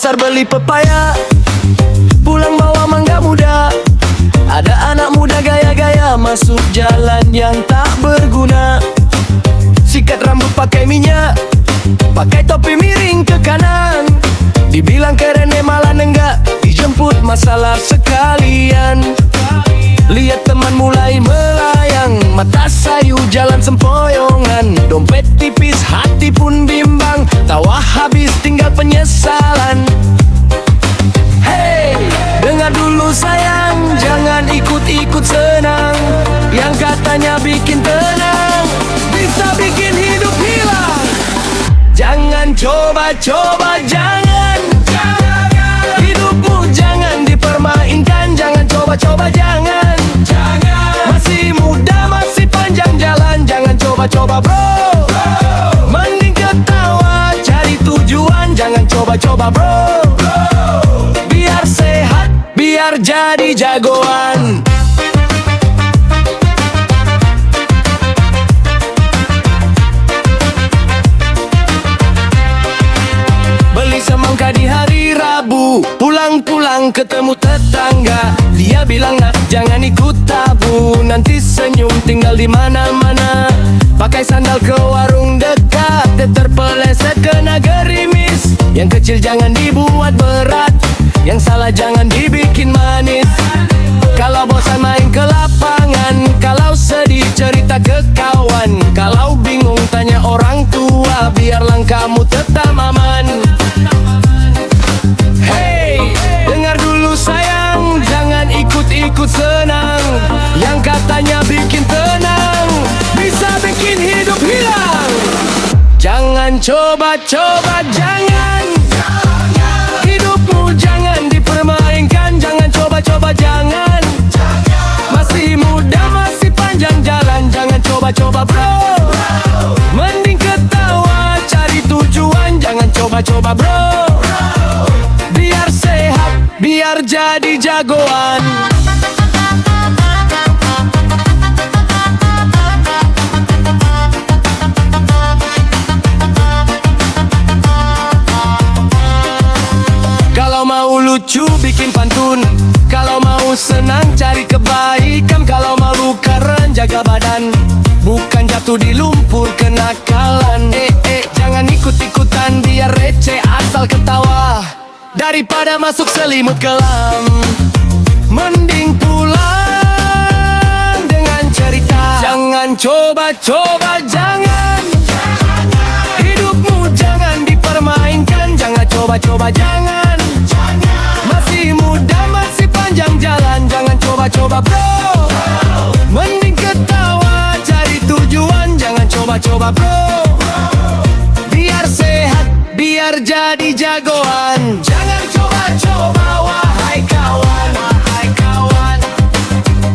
pasar beli pepaya, pulang bawa mangga muda. Ada anak muda gaya-gaya masuk jalan yang tak berguna. Sikat rambut pakai minyak, pakai topi miring ke kanan. Dibilang keren malah nenggak, dijemput masalah sekalian. Lihat teman mulai melayang, mata sayu jalan sempoyongan. Dompet tipis hati pun bimbang, tawa habis tinggal penyesalan. Hey, dengar dulu sayang, jangan ikut-ikut senang. Yang katanya bikin tenang, bisa bikin hidup hilang. Jangan coba-coba, jangan. Hidupmu jangan dipermainkan, jangan coba-coba, jangan. Masih muda, masih panjang jalan, jangan coba-coba bro. Mending ketawa, cari tujuan, jangan coba-coba bro. Biar sehat, biar jadi jagoan. Beli semangka di hari Rabu, pulang-pulang ketemu tetangga. Dia bilang nak jangan ikut tabu, nanti senyum tinggal di mana-mana. Pakai sandal ke warung dekat, terpeleset kena gerimis. Yang kecil jangan dibuat berat, yang salah jangan dibikin manis. Kalau bosan main ke lapangan, kalau sedih cerita ke kawan. Kalau bingung tanya orang tua, biar langkahmu tetap aman. Hey, dengar dulu sayang, jangan ikut-ikut senang. Yang katanya bikin tenang, bisa bikin hidup hilang. Jangan coba-coba, jangan. Hidupmu jangan dipermainkan, jangan coba-coba, jangan. Masih muda, masih panjang jalan, jangan coba-coba bro. Mending ketawa, cari tujuan, jangan coba-coba bro. Biar sehat, biar jadi jagoan. Kalau mau lucu bikin pantun, kalau mau senang cari kebaikan. Kalau mau keren jaga badan, bukan jatuh di lumpur kenakalan. Jangan ikut-ikutan biar receh asal ketawa, daripada masuk selimut kelam. Mending pulang dengan cerita. Jangan coba-coba, jangan. Hidupmu jangan dipermainkan, jangan coba-coba, jangan. Masih muda, masih panjang jalan, jangan coba-coba bro. Mending ketawa, cari tujuan, jangan coba-coba bro. Biar sehat, biar jadi jagoan. Jangan coba-coba wahai kawan, wahai kawan.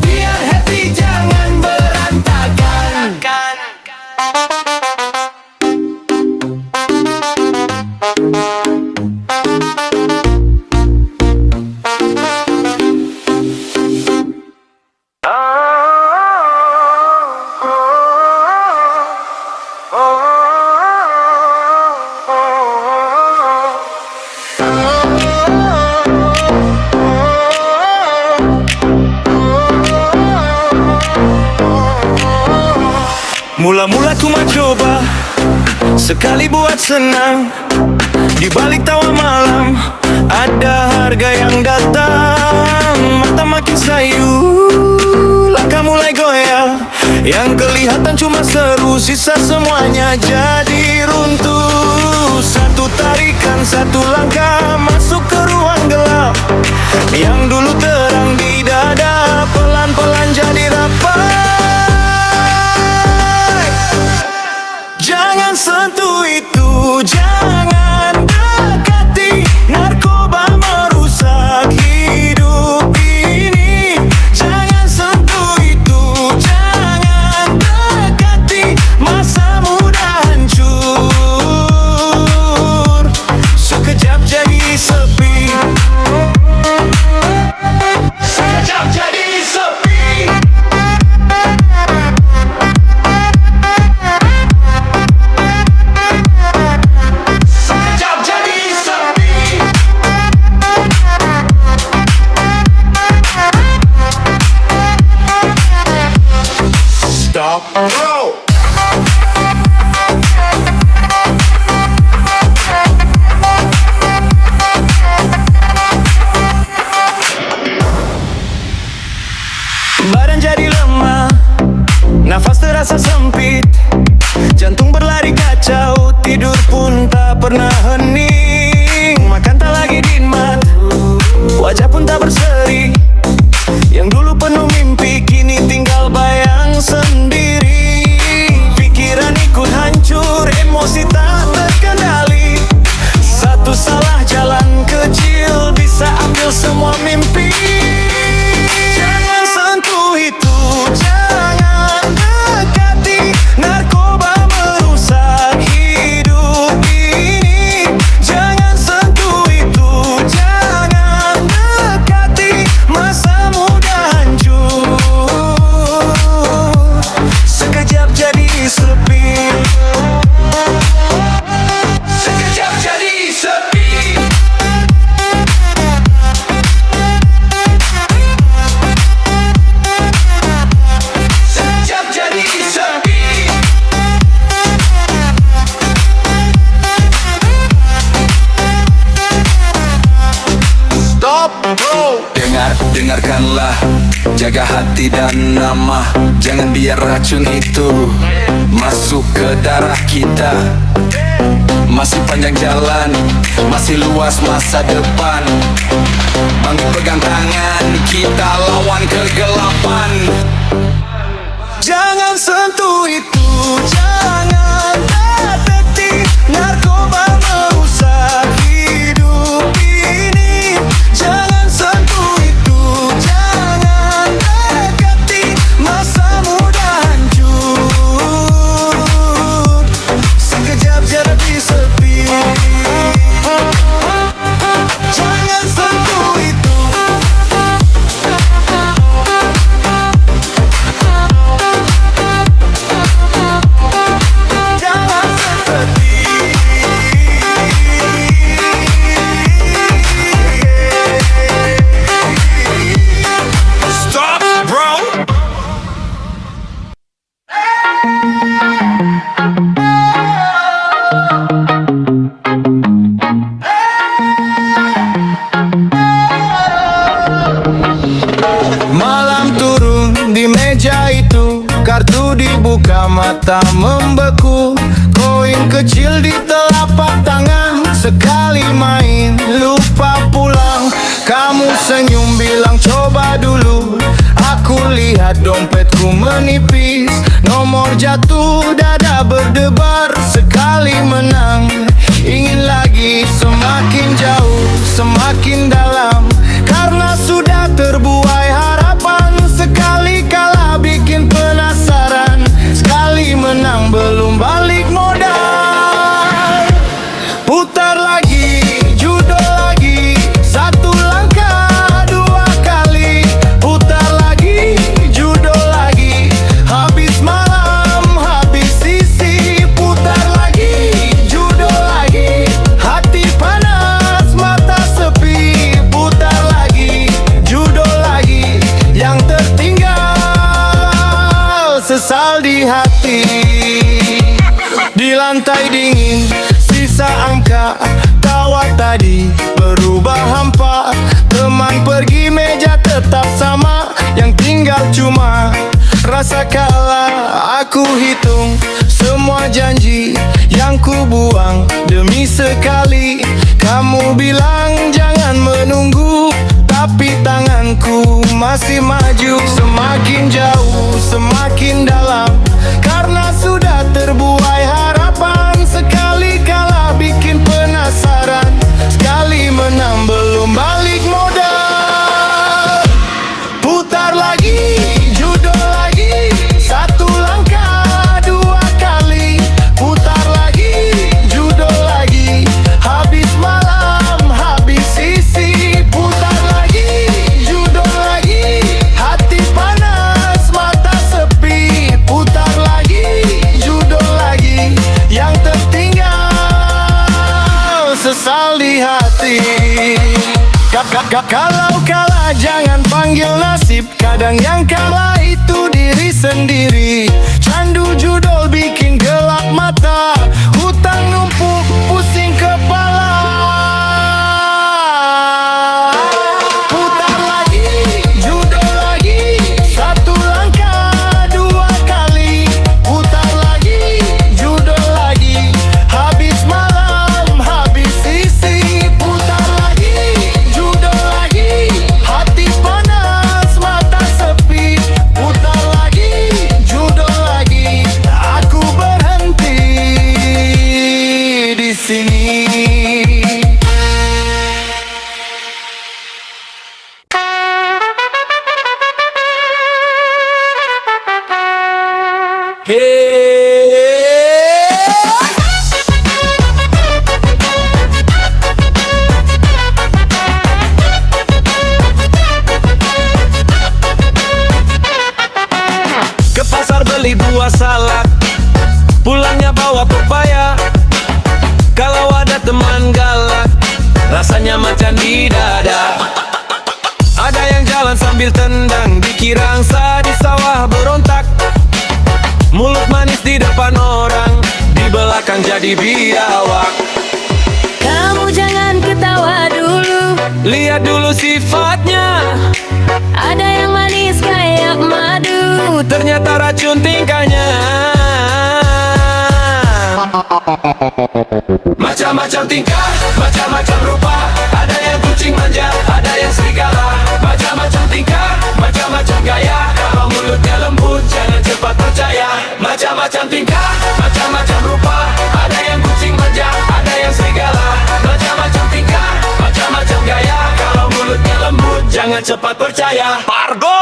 Biar happy jangan berantakan. Mula-mula ku coba sekali buat senang. Di balik tawa malam ada harga yang datang. Mata makin sayu, langkah mulai goyah. Yang kelihatan cuma seru, sisa semuanya jadi runtuh. Satu tarikan, satu langkah masuk ke ruang gelap. Yang dulu terang di dada, pelan-pelan jadi rapat. Jangan sentuh itu, jangan dekati. Narkoba merusak hidup ini. Jangan sentuh itu, jangan dekati. Masa muda hancur, sekejap jadi sepi. cinta berseri. Yang dulu penuh mimpi kini tinggal bayang sendiri. Pikiran ikut hancur, emosi tak terkendali. Satu salah jalan kecil bisa ambil semua mimpi. Jangan sentuh itu, jangan dekati. Narkoba merusak hidup ini. Jangan sentuh itu, jangan dekati. Masa muda hancur, sekejap jadi sepi. Sekejap jadi sepi. Sekejap jadi sepi. Stop, bro. Dengarkanlah, jaga hati dan nama. Jangan biar racun itu masuk ke darah kita. Masih panjang jalan, masih luas masa depan. Bangun pegang tangan, kita lawan kegelapan. Jangan sentuh itu, jangan dekati. Narkoba merusak hidup ini. Jangan sentuh itu, jangan dekati. Masa muda hancur, sekejap jadi sepi. Jangan sentuh itu. Jangan seperti Stop, bro. Malam turun di meja itu, kartu dibuka, mata membeku. Koin kecil di telapak tangan, sekali main lupa pulang. Kamu senyum bilang coba dulu. Aku lihat dompetku menipis. Nomor jatuh, dada berdebar. Sekali menang, ingin lagi. Semakin jauh, semakin dalam. Karena sudah terbuai harapan. Sekali kalah bikin penasaran. Sekali menang belum balik modal. Putar lagi, judol lagi. Satu langkah, dua kali. Putar lagi, judol lagi. Habis malam, habis sisi. Putar lagi, judol lagi. Hati panas, mata sepi. Putar lagi, judol lagi. Yang tertinggal, sesal di hati. Di lantai dingin, sisa angka. Tawa tadi berubah hampa. Teman pergi, meja tetap sama. Yang tinggal cuma rasa kalah. Aku hitung semua janji yang ku buang demi sekali. Kamu bilang jangan menunggu, tapi tanganku masih maju. Semakin jauh, semakin dalam. Karena sudah terbuai harapan. Sekali kalah bikin penasaran. Sekali menang belum balik modal. Putar lagi, judol lagi. Satu langkah, dua kali. Putar lagi, judol lagi. Habis malam, habis sisi. Putar lagi, judol lagi. Hati panas, mata sepi. Putar lagi, judol lagi. Yang tertinggal, sesal di hati. Kalau kalah jangan panggil nasib. Kadang yang kalah itu diri sendiri. Candu judol bikin gelap mata. Hutang numpuk pusing kepala. Putar lagi, judol lagi. Satu langkah, dua kali. Putar lagi, judol lagi. Habis malam, habis sisi. Putar lagi, judol lagi. Ke pasar beli buah salak, pulangnya bawa pepaya. Kalau ada teman galak, rasanya macam di dada. Ada yang jalan sambil tendang, dikira angsa di sawah berontak. Mulut manis di depan orang, di belakang jadi biawak. Kamu jangan ketawa dulu, Lihat dulu sifatnya, ada yang manis kayak madu. ternyata racun tingkahnya. Macam-macam tingkah, macam-macam rupa. Ada yang kucing manja, ada yang serigala. Macam-macam tingkah, macam-macam gaya. Kalau mulutnya lembut, jangan cepat percaya. Macam-macam tingkah, macam-macam rupa. Ada yang kucing manja, ada yang serigala. Macam-macam tingkah, macam-macam gaya. Kalau mulutnya lembut, jangan cepat percaya. Pargo!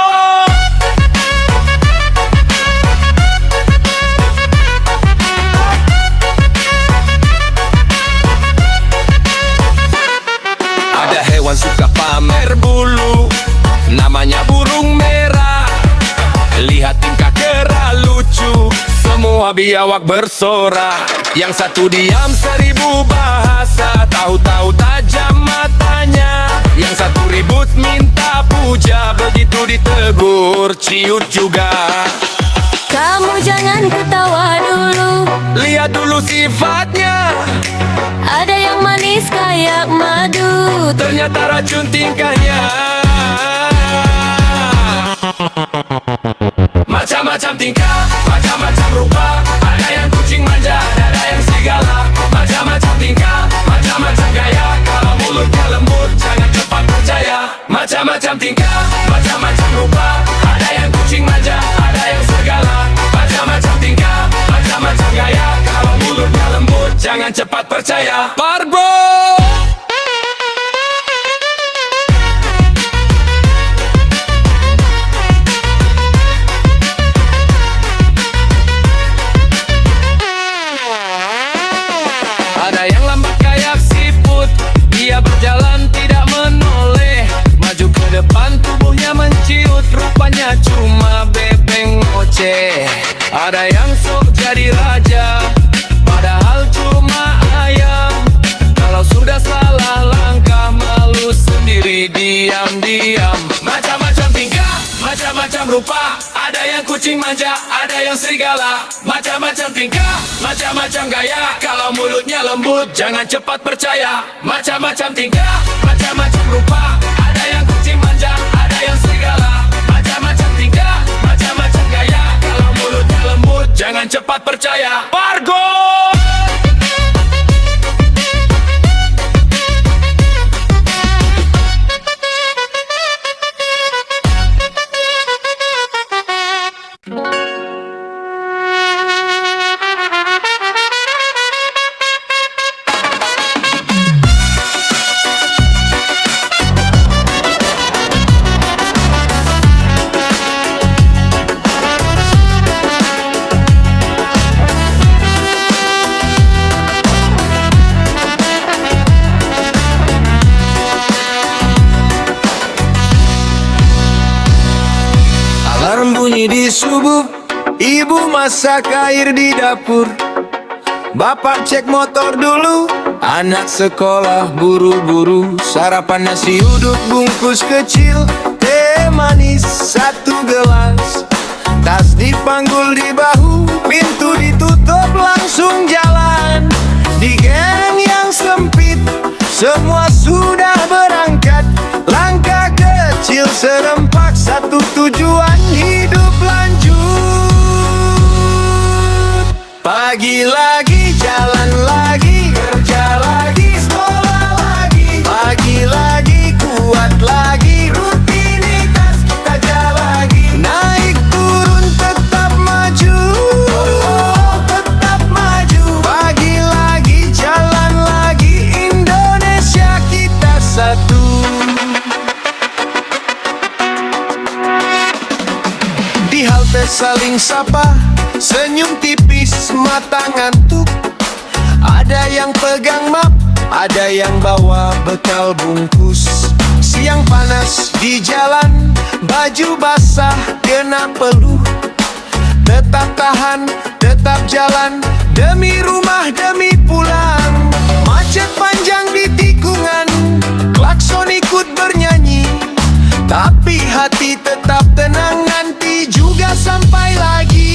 Ada hewan suka pamer bulu, namanya burung merah. Lihat tingkah kera lucu, semua biawak bersorak. Yang satu diam 1000 bahasa, tahu-tahu tajam matanya. Yang satu ribut minta puja, begitu ditegur ciut juga. Kamu jangan ketawa dulu, Lihat dulu sifatnya, ada yang manis kayak madu. ternyata racun tingkahnya. Macam-macam tingkah, macam-macam rupa. Ada yang kucing manja, ada yang serigala. Macam-macam tingkah, macam-macam gaya. Kalau mulutnya lembut, jangan cepat percaya. Macam-macam tingkah, macam-macam rupa. Ada yang kucing manja, ada yang serigala. Macam-macam tingkah, macam-macam gaya. Kalau mulutnya lembut, jangan cepat percaya. Pargo! Ada yang lambat kayak siput, dia berjalan tidak menoleh. Maju ke depan tubuhnya menciut, rupanya cuma bebeng ngoceh. Ada yang sok jadi raja, padahal cuma ayam. Kalau sudah salah langkah, malu sendiri diam-diam. Macam-macam tingkah, macam-macam rupa. Ada yang kucing manja, ada yang serigala. Macam-macam tingkah, macam-macam gaya. Kalau mulutnya lembut, jangan cepat percaya. Macam-macam tingkah, macam-macam rupa. Ada yang kucing manja, ada yang serigala. Macam-macam tingkah, macam-macam gaya. Kalau mulutnya lembut, jangan cepat percaya. Pargo! Alarm bunyi di subuh, ibu masak air di dapur. Bapak cek motor dulu, anak sekolah buru-buru. Sarapan nasi uduk bungkus kecil, teh manis 1 gelas. Tas dipanggul di bahu, pintu ditutup langsung jalan. Di gang yang sempit, semua sudah berangkat. Langkah kecil serempak, satu tujuan hidup lanjut. Pagi lagi, jalan lagi, kerja lagi, sekolah lagi. Pagi lagi, kuat lagi, rutinitas kita jalani. Naik turun tetap maju, tetap maju. Pagi lagi, jalan lagi, Indonesia kita satu. Di halte saling sapa, senyum tipis, mata ngantuk. Ada yang pegang map, ada yang bawa bekal bungkus. Siang panas di jalan, baju basah kena peluh. Tetap tahan, tetap jalan, demi rumah, demi pulang. Macet panjang di tikungan, klakson ikut bernyanyi. Tapi hati tetap tenang, nanti juga sampai lagi.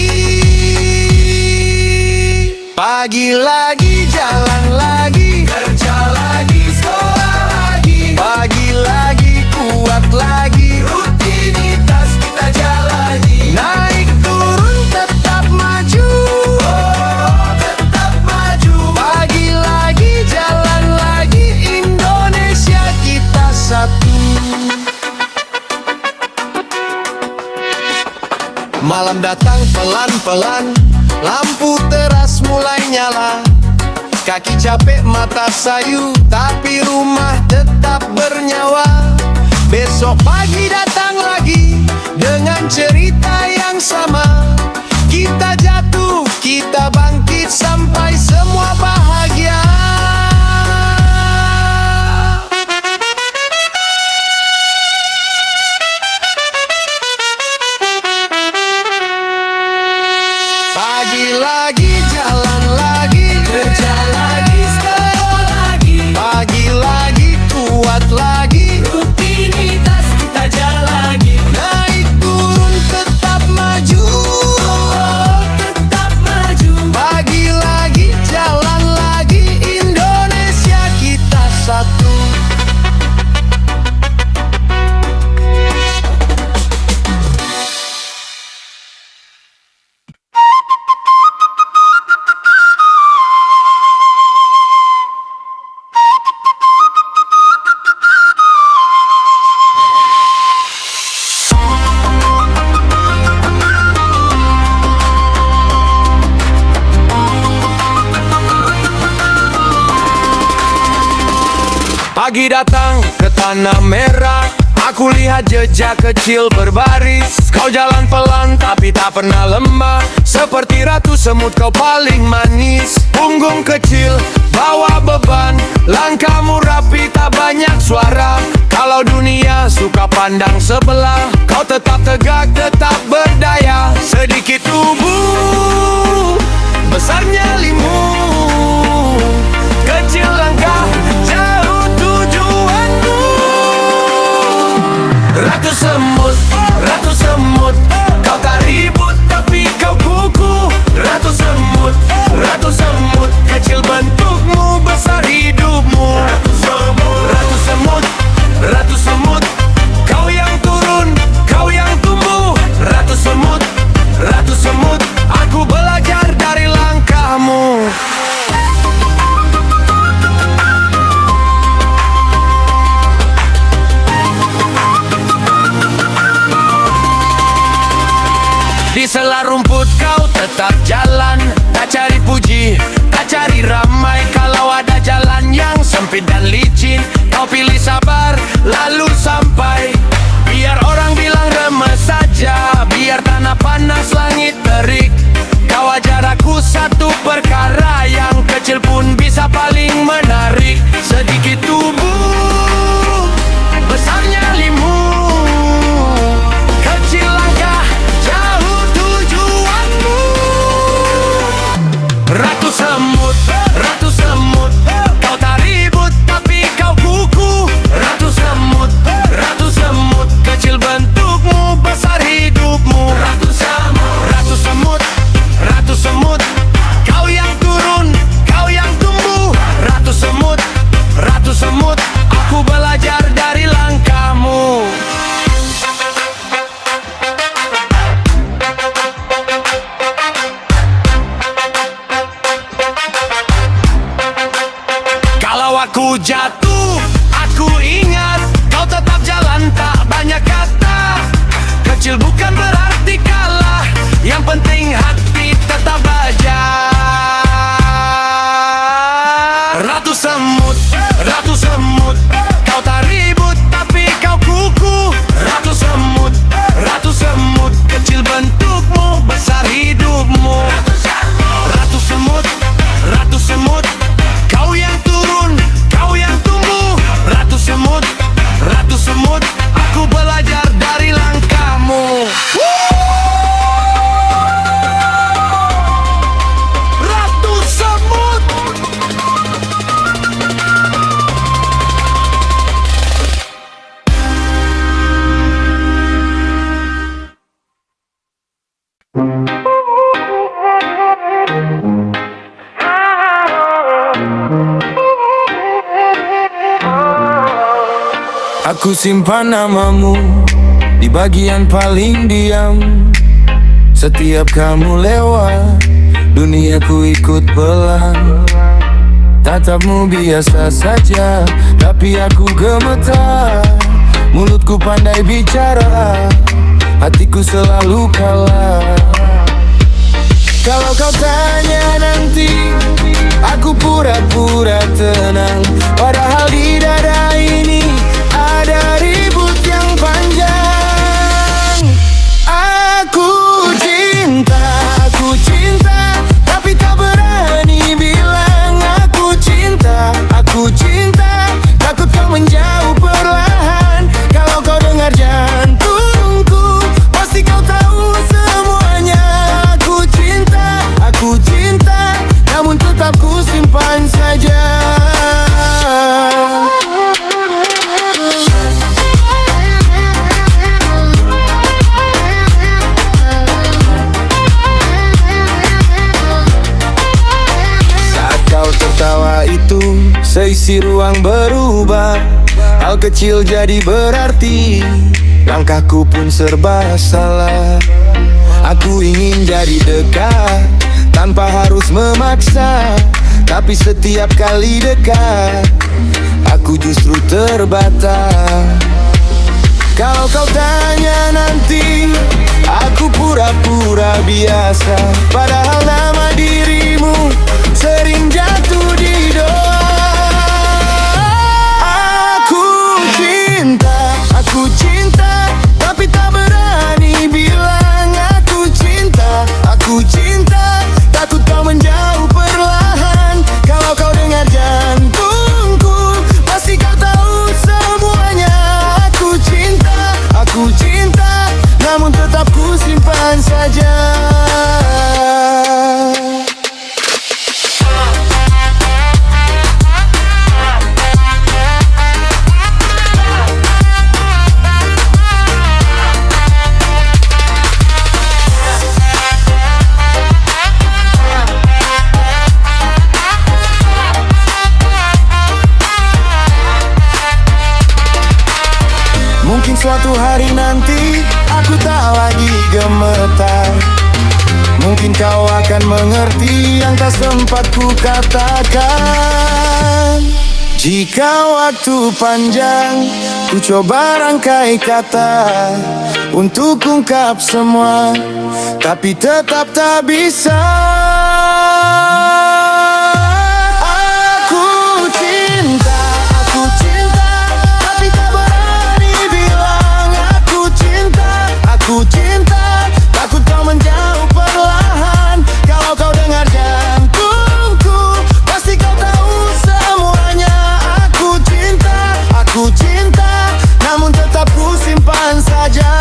Pagi lagi, jalan lagi, kerja lagi, sekolah lagi. Pagi lagi, kuat lagi, rutinitas kita jalani. Naik turun tetap maju, tetap maju. Pagi lagi, jalan lagi, Indonesia kita satu. Malam datang pelan-pelan, lampu teras mulai nyala. Kaki capek, mata sayu, tapi rumah tetap bernyawa. Besok pagi datang lagi, dengan cerita yang sama. Kita jatuh, kita bangkit, sampai semua bahagia. Pagi lagi, jalan lagi, kerja lagi, sekolah lagi. Pagi lagi, kuat lagi, rutinitas kita jalani. Naik turun tetap maju, tetap maju. Pagi lagi, jalan lagi, Indonesia kita satu. Pagi datang ke tanah merah, aku lihat jejak kecil berbaris. Kau jalan pelan tapi tak pernah lemah, seperti ratu semut kau paling manis. Punggung kecil, bawa beban, langkahmu rapi tak banyak suara. Kalau dunia suka pandang sebelah, kau tetap tegak, tetap berdaya. Sedikit tubuh, besarnya limu, kecil langkah, jauh tujuanmu. Ratu semut, kau tak ribut tapi kau kuku. Ratu semut, kecil bentukmu, besar hidupmu. Ratu semut, kau yang turun, kau yang tumbuh. Ratu semut, aku belajar dari langkahmu. Di sela rumput kau tetap jalan, tak cari puji, tak cari ramai. Kalau ada jalan yang sempit dan licin, kau pilih sabar, lalu sampai. Biar orang bilang remes saja, biar tanah panas, langit terik. Kau ajar aku satu perkara, yang kecil pun bisa paling menarik. Sedikit tubuh, besarnya limu, kecil langkah, jauh tujuanmu. Ratu semut, kau tak ribut tapi kau kuku. Ratu semut, kecil bentukmu, besar hidupmu. Ratu semut, kau yang turun, kau yang tumbuh. Ratu semut, aku belajar dari langkahmu. Kalau aku jatuh, aku ingat kau tetap jalan, tak banyak kata. Kecil bukan berarti kalah, yang penting hati tetap aja. Ratu semut, kau tak ribut tapi kau kuku. Ratu semut, kecil bentukmu, besar hidupmu. Ku simpan namamu di bagian paling diam. Setiap kamu lewat, duniaku ikut pelan. Tatapmu biasa saja, tapi aku gemetar. Mulutku pandai bicara, hatiku selalu kalah. Kalau kau tanya nanti, aku pura-pura tenang. Padahal di dada ini ada ribut yang panjang. Aku cinta, tapi tak berani bilang aku cinta. Aku cinta, takut kau menjauh perlahan. Kalau kau dengar jantungku, pasti kau tahu semuanya. Aku cinta, namun tetap ku simpan saja. Saat kau tertawa itu, seisi ruang berubah. Hal kecil jadi berarti, langkahku pun serba salah. Aku ingin jadi dekat, tanpa harus memaksa. Tapi setiap kali dekat, aku justru terbatas. Kalau kau tanya nanti, aku pura-pura biasa. Padahal nama dirimu sering jatuh di doa. Aku cinta, tapi tak berani bilang aku cinta. Aku cinta, takut kau menjauh perlahan. Kalau kau dengar jantungku, pasti kau tahu semuanya. Aku cinta, namun tetap ku simpan saja. Mungkin suatu hari nanti aku tak lagi gemetar. Mungkin kau akan mengerti yang tak sempat ku katakan. Jika waktu panjang, ku coba rangkai kata untuk ungkap semua, tapi tetap tak bisa. Aku cinta, takut kau menjauh perlahan. Kalau kau dengar jantungku, pasti kau tahu semuanya. Aku cinta, namun tetap ku simpan saja.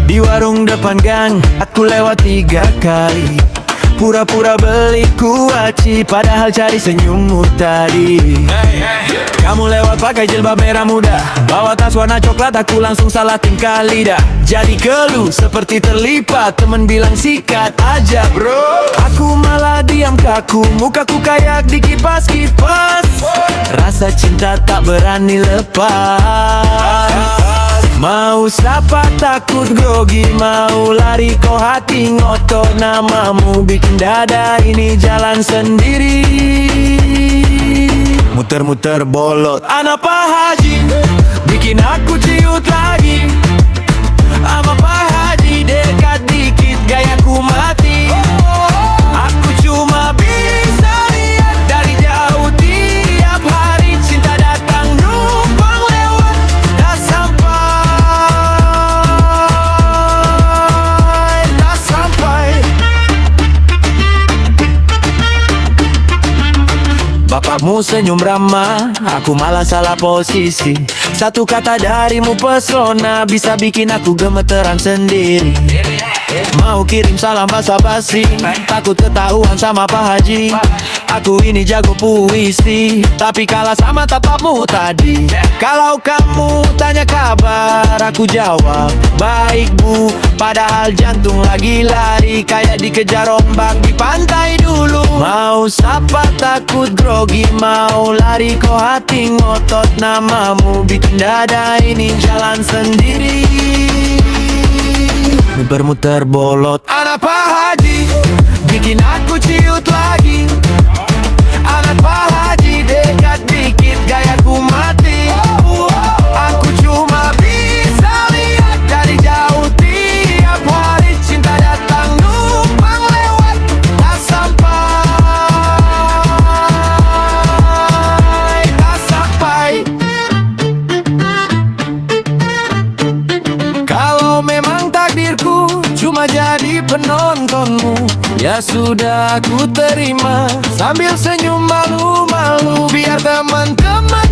Di warung depan gang, aku lewat 3 kali. Pura-pura beli kuaci, padahal cari senyummu tadi. Kamu lewat pakai jilbab merah muda, bawa tas warna coklat, aku langsung salah tingkah lidah. Jadi keluh seperti terlipat, temen bilang sikat aja bro. Aku malah diam kaku, mukaku kayak dikipas-kipas. Rasa cinta tak berani lepas. Mau sapa takut grogi, mau lari kok hati ngotot. Namamu bikin dada ini jalan sendiri. Muter-muter bolot anak Pak Haji, bikin aku ciut lagi. Sama Pak Haji dekat dikit, gayaku mati. Aku cuma bisa lihat dari jauh tiap hari. Cinta datang numpang lewat, tak sampai. Bapak Kamu senyum ramah, aku malah salah posisi. Satu kata darimu pesona, bisa bikin aku gemeteran sendiri. Mau kirim salam basa-basi, takut ketahuan sama Pak Haji. Aku ini jago puisi, tapi kalah sama tapakmu tadi. Kalau kamu tanya kabar, aku jawab baik bu. Padahal jantung lagi lari, kayak dikejar ombak di pantai dulu. Mau sapa takut grogi, mau lari kok hati ngotot namamu. Bikin dada ini jalan sendiri, bermuter bolot. Anak Pak Haji, bikin aku ciut lagi. Anak Pak Haji, dekat dikit gayaku mati. Aku cuma bisa lihat dari jauh. Tiap hari cinta datang numpang lewat, tak sampai, tak sampai. Kalau memang takdirku cuma jadi penontonmu, ya sudah aku terima sambil senyum malu-malu. Biar teman-teman